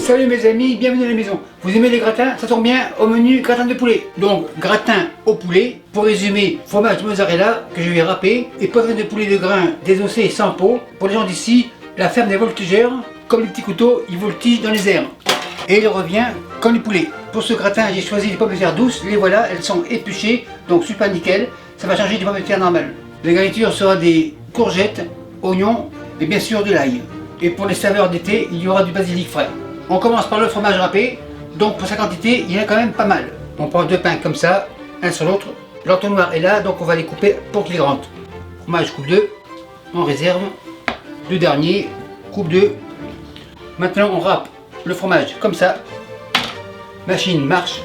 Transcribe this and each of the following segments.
Salut mes amis, bienvenue à la maison. Vous aimez les gratins? Ça tombe bien, au menu gratin de poulet. Donc gratin au poulet, pour résumer, fromage mozzarella que je vais râper et poitrine de poulet de grain désossé sans peau. Pour les gens d'ici, la ferme des voltigeurs, comme les petits couteaux, ils voltigent dans les airs. Et il revient comme les poulets. Pour ce gratin, j'ai choisi des pommes de terre douces. Les voilà, elles sont épluchées, donc super nickel. Ça va changer des pommes de terre normales. La garniture sera des courgettes, oignons et bien sûr de l'ail. Et pour les saveurs d'été, il y aura du basilic frais. On commence par le fromage râpé, donc pour sa quantité, il y en a quand même pas mal. On prend deux pains comme ça, un sur l'autre. L'entonnoir est là, donc on va les couper pour qu'ils rentrent. Fromage coupe 2, on réserve. Le dernier, coupe 2. Maintenant on râpe le fromage comme ça. Machine marche.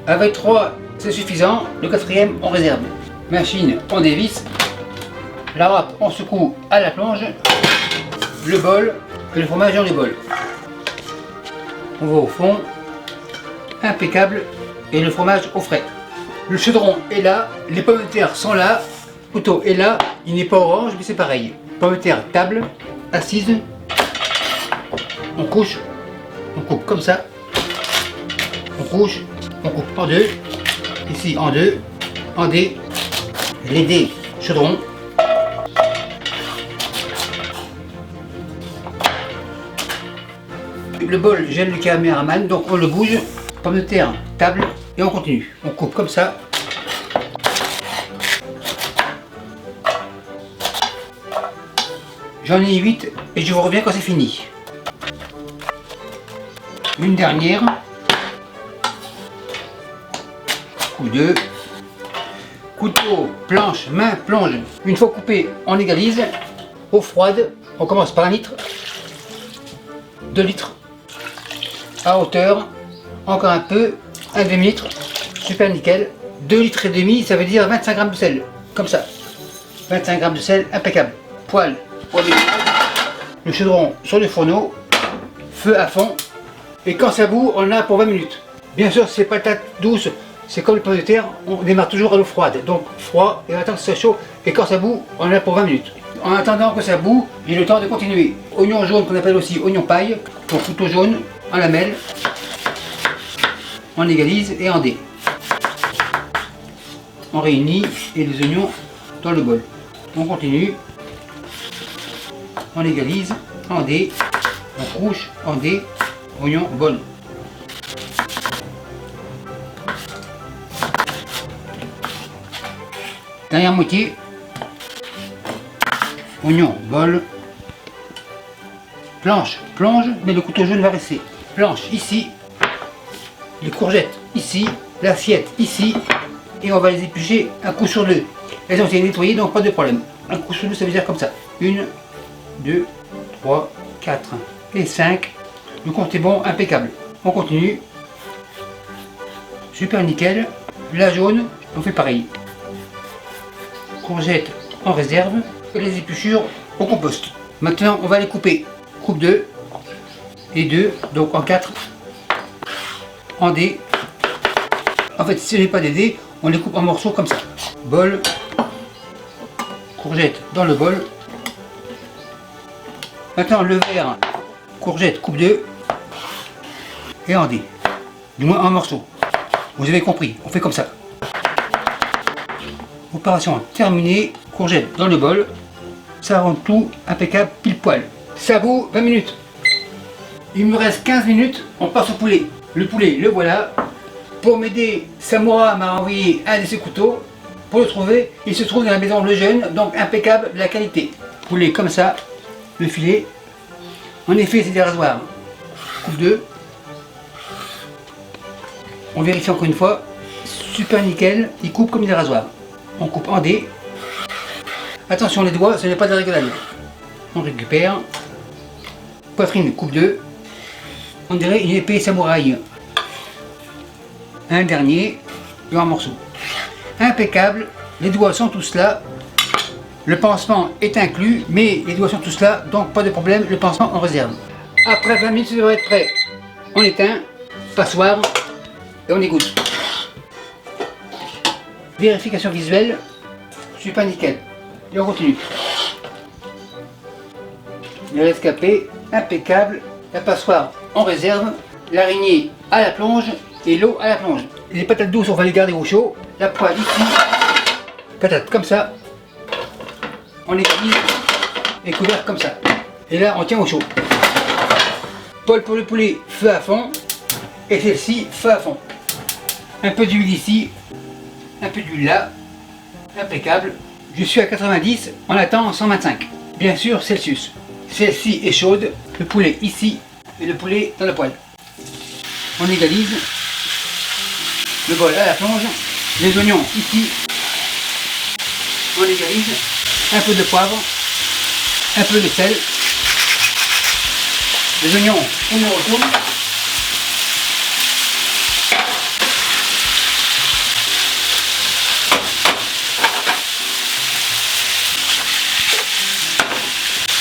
Avec 3, c'est suffisant. Le quatrième, on réserve. Machine, on dévisse. La râpe, on secoue à la plonge. Le bol et le fromage dans le bol. On va au fond. Impeccable. Et le fromage au frais. Le chaudron est là. Les pommes de terre sont là. Le couteau est là. Il n'est pas orange, mais c'est pareil. Pommes de terre, table, assise. On couche. On coupe comme ça. On couche. On coupe en deux. Ici en deux. En dés. Les dés, chaudron. Le bol gèle le caméraman, donc on le bouge. Pommes de terre, table, et on continue. On coupe comme ça. J'en ai 8 et je vous reviens quand c'est fini. Une dernière. Coup 2. Couteau, planche, main, plonge. Une fois coupé, on égalise. Eau froide, on commence par 1 litre. 2 litres. À hauteur, encore un peu, un demi-litre, super nickel. 2 litres et demi, ça veut dire 25 grammes de sel, comme ça. 25 grammes de sel, impeccable. Poêle pour démarrage. Le chaudron sur le fourneau, feu à fond. Et quand ça bout, on a pour 20 minutes. Bien sûr, ces patates douces, c'est comme les pommes de terre, on démarre toujours à l'eau froide. Donc froid, et on attend que ça chaud, et quand ça bout, on a pour 20 minutes. En attendant que ça bout, j'ai le temps de continuer. Oignon jaune qu'on appelle aussi oignon paille, pour couteau jaune, en lamelles. On égalise et en dés. On réunit et les oignons dans le bol. On continue. On égalise en dés. On couche en dés. Oignon, bol. Dernière moitié. Oignon, bol. Planche, plonge, mais le couteau jaune va rester. Planche ici. Les courgettes ici. L'assiette ici. Et on va les éplucher un coup sur deux. Elles ont été nettoyées, donc pas de problème. Un coup sur deux, ça veut dire comme ça. 1, 2, 3, 4 et 5. Le compte est bon, impeccable. On continue. Super nickel. La jaune, on fait pareil. Courgettes en réserve. Et les épluchures au compost. Maintenant, on va les couper. Coupe 2 et 2, donc en 4. En dés. En fait, si ce n'est pas des dés, on les coupe en morceaux comme ça. Bol. Courgette dans le bol. Maintenant, le verre. Courgette, coupe 2. Et en dés. Du moins en morceaux. Vous avez compris, on fait comme ça. Opération terminée. Courgette dans le bol. Ça rend tout impeccable, pile poil. Ça bout 20 minutes. Il me reste 15 minutes, on passe au poulet. Le poulet, le voilà. Pour m'aider, Samoura m'a envoyé un de ses couteaux. Pour le trouver, il se trouve dans la maison Le Jeune, donc impeccable de la qualité. Poulet comme ça, le filet. En effet, c'est des rasoirs. Coupe 2. On vérifie encore une fois. Super nickel, il coupe comme des rasoirs. On coupe en dés. Attention les doigts, ce n'est pas de réglage. On récupère. Poitrine, coupe 2. On dirait une épée samouraï. Un dernier, et en morceaux. Impeccable, les doigts sont tous là. Le pansement est inclus, mais les doigts sont tous là, donc pas de problème, le pansement en réserve. Après 20 minutes, ça devrait être prêt. On éteint, passoire, et on égoutte. Vérification visuelle, super nickel. Et on continue. les rescapés, impeccable, la passoire en réserve, l'araignée à la plonge et l'eau à la plonge. Les patates douces, on va les garder au chaud. La poêle ici, patates comme ça, on les mise et couvert comme ça. Et là, on tient au chaud. Poêle pour le poulet, feu à fond, et celle-ci, feu à fond. Un peu d'huile ici, un peu d'huile là, impeccable. Je suis à 90, on attend 125. Bien sûr, Celsius. Celle-ci est chaude, le poulet ici et le poulet dans la poêle. On égalise, le bol à la plonge, les oignons ici, on égalise, un peu de poivre, un peu de sel, les oignons, on les retourne.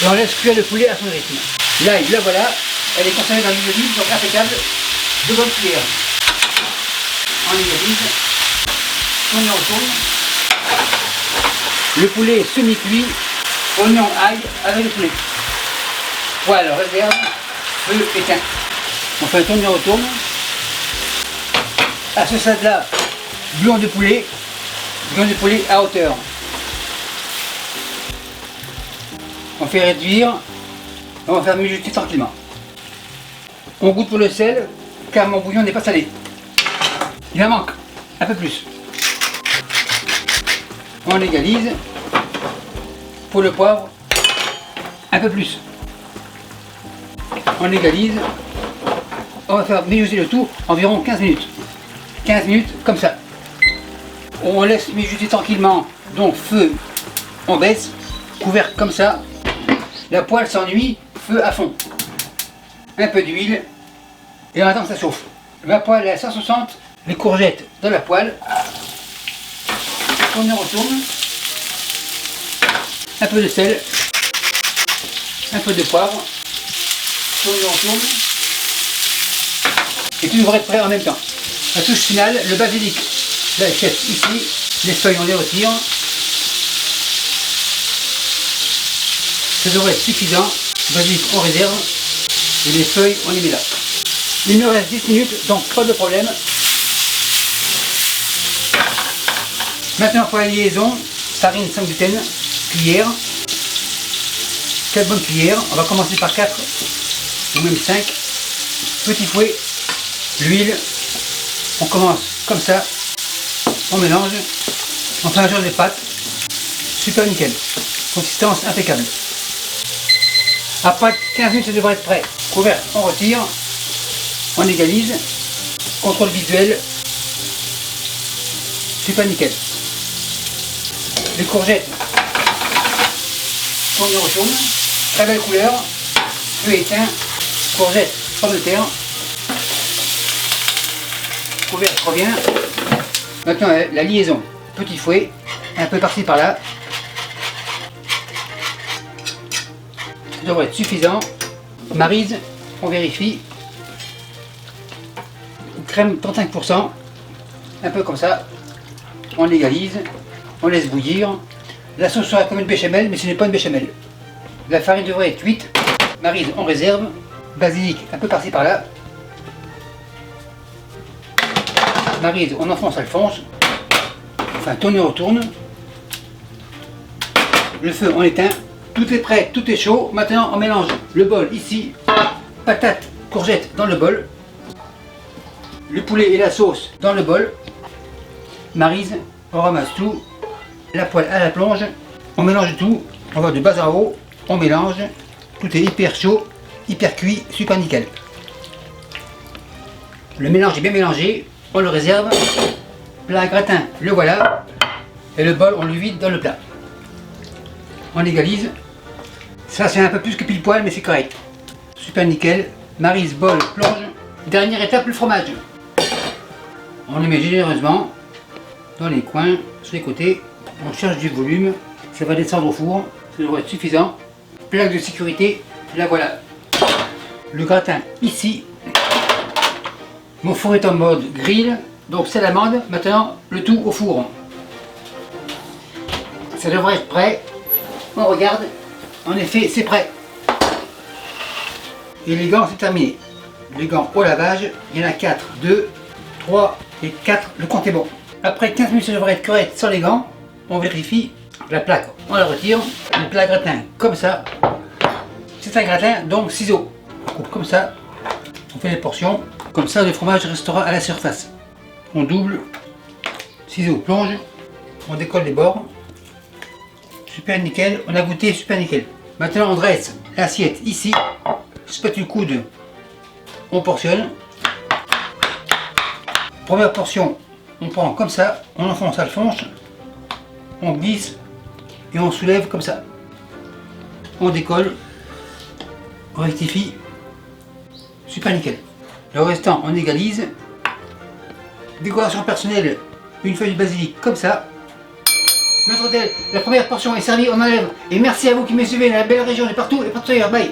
Et on laisse cuire le poulet à son rythme. L'ail, la voilà, elle est conservée dans l'huile d'olive, donc impeccable, 2 bonnes cuillères. On égalise, on y retourne. Le poulet semi-cuit, oignon, ail avec le poulet. Poêle, réserve, feu éteint. On fait un tourne et retourne. À ce stade-là, bouillon de poulet à hauteur. On fait réduire, on va faire mijoter tranquillement. On goûte pour le sel, car mon bouillon n'est pas salé. Il en manque un peu plus. On égalise. Pour le poivre, un peu plus. On égalise. On va faire mijoter le tout environ 15 minutes. 15 minutes comme ça. On laisse mijoter tranquillement. Donc feu, on baisse. Couvercle comme ça. La poêle s'ennuie, feu à fond. Un peu d'huile. Et on attend que ça chauffe. Ma poêle est à 160. Les courgettes dans la poêle. On y retourne. Un peu de sel. Un peu de poivre. On y retourne. Et tout devrait être prêt en même temps. La touche finale, le basilic. Là, le chef ici. Les feuilles, on les retire. Ça devrait être suffisant. Le basilic, on réserve. Et les feuilles, on les met là. Il me reste 10 minutes, donc pas de problème. Maintenant pour la liaison, farine sans gluten, cuillère, 4 bonnes cuillères, on va commencer par 4 ou même 5, petit fouet, l'huile, on commence comme ça, on mélange, on fait un genre de pâte, super nickel, consistance impeccable. Après 15 minutes ça devrait être prêt, couvert, on retire, on égalise, contrôle visuel, super nickel. Les courgettes, on y retourne, très belle couleur, feu éteint, courgettes, pommes de terre, couvercle revient. Maintenant la liaison, petit fouet, un peu par-ci par-là, ça devrait être suffisant. Maryse, on vérifie, crème 35%, un peu comme ça, on égalise. On laisse bouillir. La sauce sera comme une béchamel, mais ce n'est pas une béchamel. La farine devrait être cuite. Maryse, on réserve. Basilic, un peu par-ci par-là. Maryse, on enfonce Alphonse. Enfin, tourne et retourne. Le feu, on éteint. Tout est prêt, tout est chaud. Maintenant, on mélange le bol ici. Patates, courgettes dans le bol. Le poulet et la sauce dans le bol. Maryse, on ramasse tout. La poêle à la plonge, on mélange tout, on va de bas en haut, on mélange, tout est hyper chaud, hyper cuit, super nickel. Le mélange est bien mélangé, on le réserve, plat à gratin, le voilà, et le bol on le vide dans le plat. On égalise, ça c'est un peu plus que pile poil mais c'est correct. Super nickel, Maryse, bol, plonge. Dernière étape, le fromage. On le met généreusement dans les coins, sur les côtés. On cherche du volume, ça va descendre au four, ça devrait être suffisant. Plaque de sécurité, la voilà. Le gratin ici. Mon four est en mode grill, donc c'est l'amande. Maintenant, le tout au four. Ça devrait être prêt. On regarde, en effet, c'est prêt. Et les gants, c'est terminé. Les gants au lavage, il y en a 4. 2, 3 et 4. Le compte est bon. Après 15 minutes, ça devrait être correct sans les gants. On vérifie la plaque. On la retire. Le plat gratin comme ça. C'est un gratin, donc ciseaux. On coupe comme ça. On fait les portions. Comme ça, le fromage restera à la surface. On double. Ciseaux, plonge. On décolle les bords. Super nickel. On a goûté super nickel. Maintenant, on dresse l'assiette ici. Spatule coude. On portionne. Première portion, on prend comme ça. On enfonce Alphonse. On glisse. Et on soulève comme ça. On décolle. On rectifie. Super nickel. Le restant, on égalise. Décoration personnelle, une feuille de basilic comme ça. Notre hôtel, la première portion est servie, on enlève. Et merci à vous qui me suivez dans la belle région de partout et partout ailleurs. Bye.